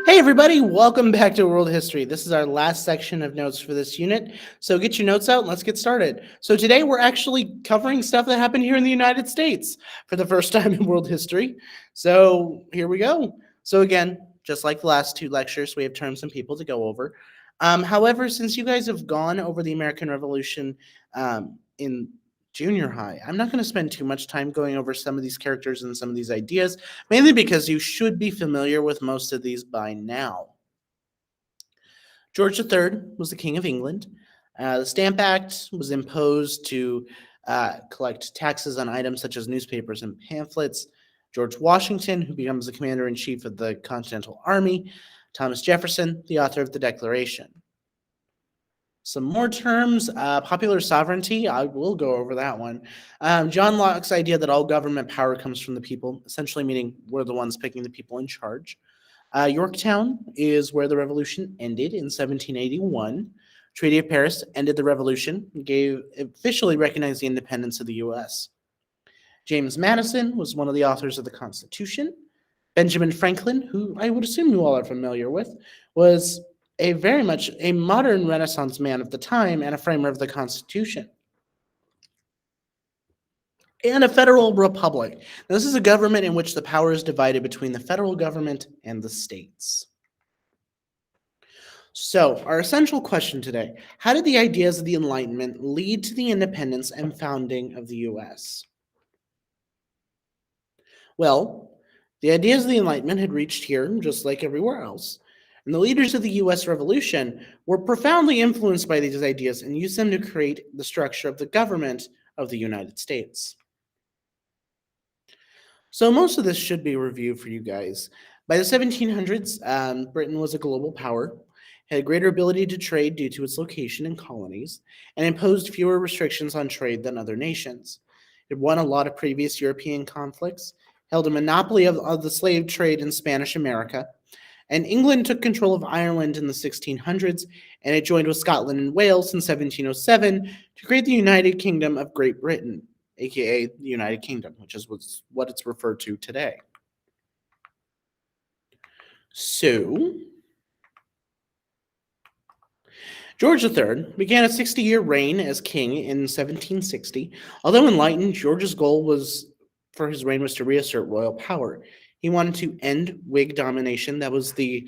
Hey everybody, welcome back to World History. This is our last section of notes for this unit. So get your notes out and let's get started. So today we're actually covering stuff that happened here in the United States for the first time in world history. So here we go. So again, just like the last two lectures, we have terms and people to go over. However, since you guys have gone over the American Revolution in junior high, I'm not going to spend too much time going over some of these characters and some of these ideas, mainly because you should be familiar with most of these by now. George III was the King of England. The Stamp Act was imposed to collect taxes on items such as newspapers and pamphlets. George Washington, who becomes the commander-in-chief of the Continental Army. Thomas Jefferson, the author of the Declaration. Some more terms, popular sovereignty, I will go over that one. John Locke's idea that all government power comes from the people, essentially meaning we're the ones picking the people in charge. Yorktown is where the revolution ended in 1781. Treaty of Paris ended the revolution, officially recognized the independence of the U.S. James Madison was one of the authors of the Constitution. Benjamin Franklin, who I would assume you all are familiar with, was very much a modern Renaissance man of the time and a framer of the Constitution. And a federal republic. Now, this is a government in which the power is divided between the federal government and the states. So, our essential question today, how did the ideas of the Enlightenment lead to the independence and founding of the U.S.? Well, the ideas of the Enlightenment had reached here just like everywhere else. And the leaders of the U.S. Revolution were profoundly influenced by these ideas and used them to create the structure of the government of the United States. So most of this should be a review for you guys. By the 1700s, Britain was a global power, had greater ability to trade due to its location in colonies, and imposed fewer restrictions on trade than other nations. It won a lot of previous European conflicts, held a monopoly of the slave trade in Spanish America, and England took control of Ireland in the 1600s, and it joined with Scotland and Wales in 1707 to create the United Kingdom of Great Britain, aka the United Kingdom, which is what it's referred to today. So, George III began a 60-year reign as king in 1760. Although enlightened, George's goal for his reign was to reassert royal power. He wanted to end Whig domination. That was the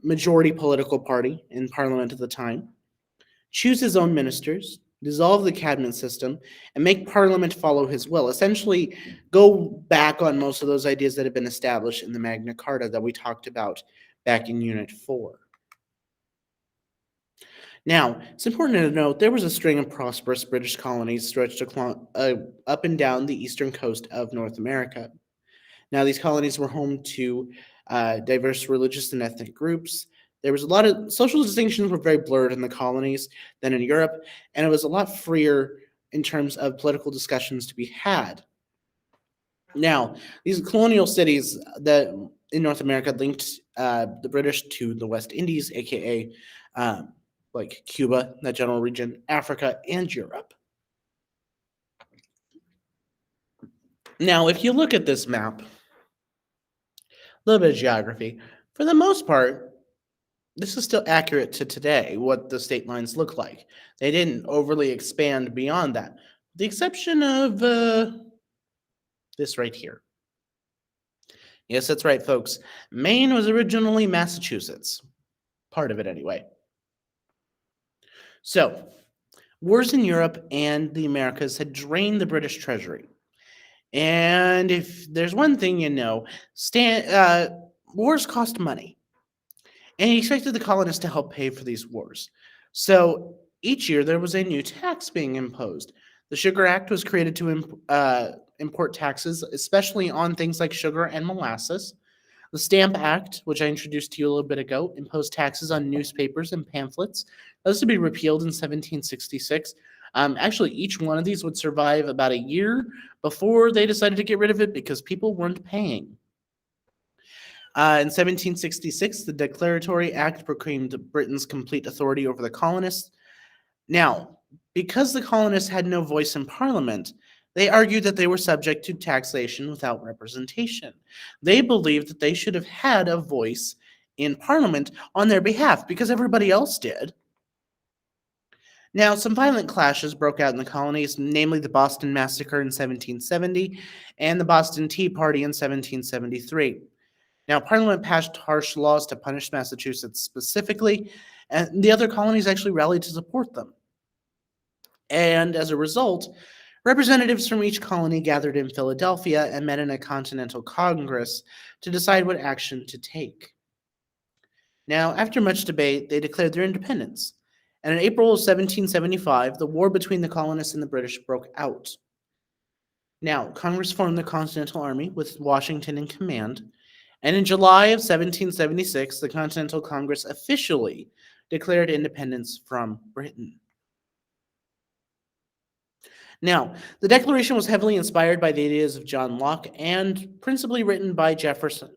majority political party in Parliament at the time. Choose his own ministers, dissolve the cabinet system, and make Parliament follow his will. Essentially, go back on most of those ideas that had been established in the Magna Carta that we talked about back in Unit 4. Now, it's important to note there was a string of prosperous British colonies stretched up and down the eastern coast of North America. Now, these colonies were home to diverse religious and ethnic groups. There was a lot of social distinctions were very blurred in the colonies than in Europe, and it was a lot freer in terms of political discussions to be had. Now, these colonial cities that in North America linked the British to the West Indies, aka like Cuba, that general region, Africa, and Europe. Now, if you look at this map, a little bit of geography, for the most part, this is still accurate to today, what the state lines look like. They didn't overly expand beyond that, with the exception of this right here. Yes, that's right, folks. Maine was originally Massachusetts. Part of it, anyway. So, wars in Europe and the Americas had drained the British treasury. And if there's one thing you know, wars cost money. And he expected the colonists to help pay for these wars. So each year there was a new tax being imposed. The Sugar Act was created to import taxes, especially on things like sugar and molasses. The Stamp Act, which I introduced to you a little bit ago, imposed taxes on newspapers and pamphlets. Those would be repealed in 1766. Actually, each one of these would survive about a year before they decided to get rid of it because people weren't paying. In 1766, the Declaratory Act proclaimed Britain's complete authority over the colonists. Now, because the colonists had no voice in Parliament, they argued that they were subject to taxation without representation. They believed that they should have had a voice in Parliament on their behalf because everybody else did. Now, some violent clashes broke out in the colonies, namely the Boston Massacre in 1770 and the Boston Tea Party in 1773. Now, Parliament passed harsh laws to punish Massachusetts specifically, and the other colonies actually rallied to support them. And as a result, representatives from each colony gathered in Philadelphia and met in a Continental Congress to decide what action to take. Now, after much debate, they declared their independence. And in April of 1775, the war between the colonists and the British broke out. Now, Congress formed the Continental Army with Washington in command, and in July of 1776, the Continental Congress officially declared independence from Britain. Now, the Declaration was heavily inspired by the ideas of John Locke and principally written by Jefferson.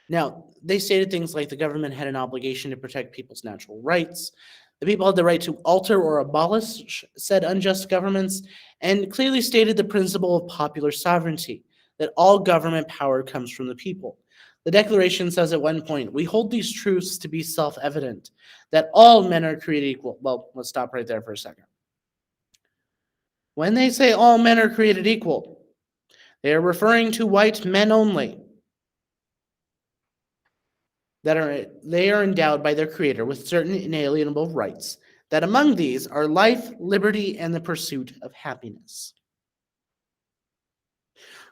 Now, they stated things like the government had an obligation to protect people's natural rights, the people had the right to alter or abolish said unjust governments, and clearly stated the principle of popular sovereignty, that all government power comes from the people. The Declaration says at one point, "We hold these truths to be self-evident, that all men are created equal." Well, let's stop right there for a second. When they say all men are created equal, they are referring to white men only. They are endowed by their Creator with certain inalienable rights, that among these are life, liberty, and the pursuit of happiness.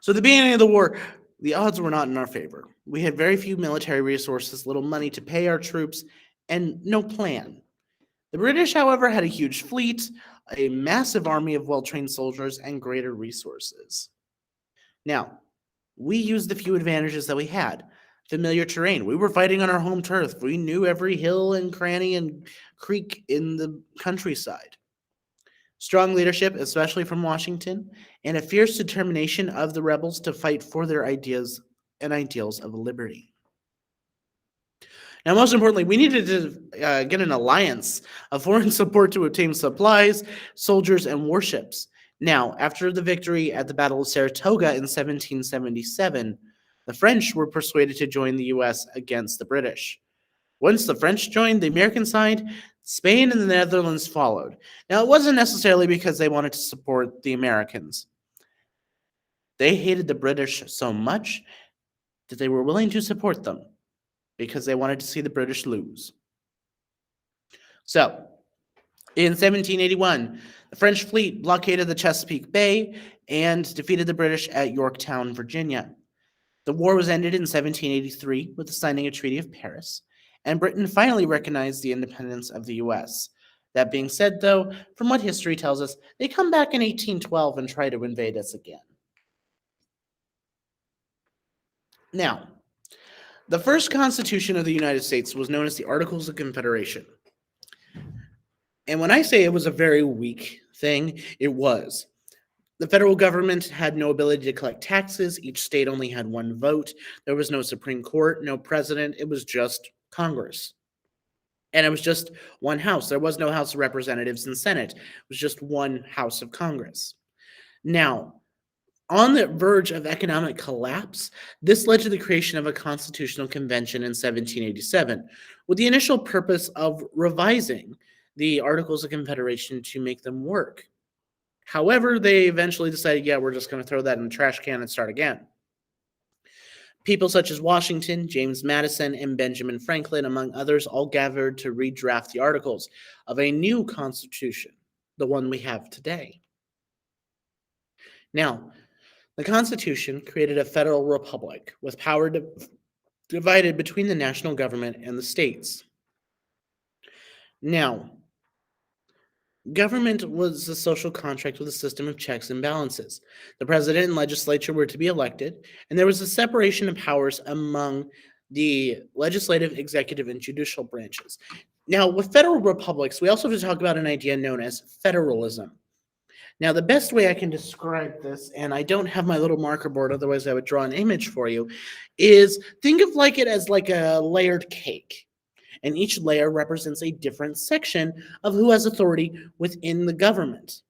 So at the beginning of the war, the odds were not in our favor. We had very few military resources, little money to pay our troops, and no plan. The British, however, had a huge fleet, a massive army of well-trained soldiers, and greater resources. Now, we used the few advantages that we had. Familiar terrain. We were fighting on our home turf. We knew every hill and cranny and creek in the countryside. Strong leadership, especially from Washington, and a fierce determination of the rebels to fight for their ideas and ideals of liberty. Now, most importantly, we needed to get an alliance of foreign support to obtain supplies, soldiers, and warships. Now, after the victory at the Battle of Saratoga in 1777, the French were persuaded to join the U.S. against the British. Once the French joined the American side, Spain and the Netherlands followed. Now, it wasn't necessarily because they wanted to support the Americans. They hated the British so much that they were willing to support them because they wanted to see the British lose. So, in 1781, the French fleet blockaded the Chesapeake Bay and defeated the British at Yorktown, Virginia. The war was ended in 1783 with the signing of Treaty of Paris, and Britain finally recognized the independence of the U.S. That being said, though, from what history tells us, they come back in 1812 and try to invade us again. Now, the first Constitution of the United States was known as the Articles of Confederation. And when I say it was a very weak thing, it was. The federal government had no ability to collect taxes. Each state only had one vote. There was no Supreme Court, no president. It was just Congress. And it was just one house. There was no House of Representatives and Senate. It was just one House of Congress. Now, on the verge of economic collapse, this led to the creation of a constitutional convention in 1787 with the initial purpose of revising the Articles of Confederation to make them work. However, they eventually decided, yeah, we're just going to throw that in the trash can and start again. People such as Washington, James Madison, and Benjamin Franklin, among others, all gathered to redraft the articles of a new constitution, the one we have today. Now, the Constitution created a federal republic with power divided between the national government and the states. Now, government was a social contract with a system of checks and balances. The president and legislature were to be elected, and there was a separation of powers among the legislative, executive, and judicial branches. Now, with federal republics, we also have to talk about an idea known as federalism. Now, the best way I can describe this, and I don't have my little marker board, otherwise I would draw an image for you, is think of it as like a layered cake. And each layer represents a different section of who has authority within the government.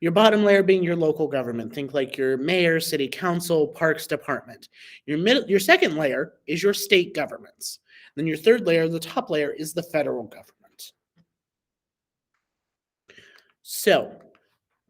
Your bottom layer being your local government. Think like your mayor, city council, parks department. Your second layer is your state governments. Then your third layer, the top layer, is the federal government. So,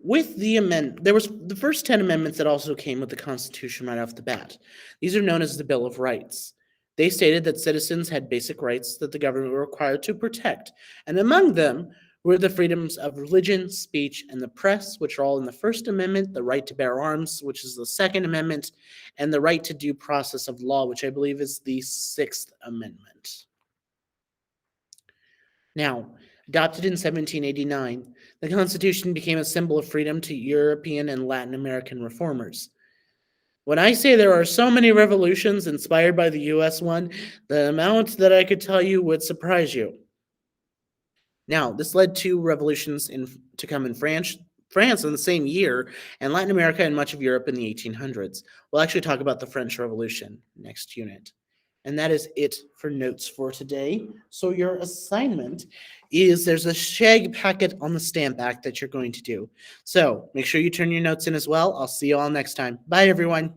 with the amendment, there was the first 10 amendments that also came with the Constitution right off the bat. These are known as the Bill of Rights. They stated that citizens had basic rights that the government were required to protect, and among them were the freedoms of religion, speech, and the press, which are all in the First Amendment, the right to bear arms, which is the Second Amendment, and the right to due process of law, which I believe is the Sixth Amendment. Now, adopted in 1789, the Constitution became a symbol of freedom to European and Latin American reformers. When I say there are so many revolutions inspired by the US one, the amount that I could tell you would surprise you. Now, this led to revolutions to come in France in the same year, and Latin America and much of Europe in the 1800s. We'll actually talk about the French Revolution next unit. And that is it for notes for today. So your assignment is there's a shag packet on the stamp back that you're going to do. So make sure you turn your notes in as well. I'll see you all next time. Bye, everyone.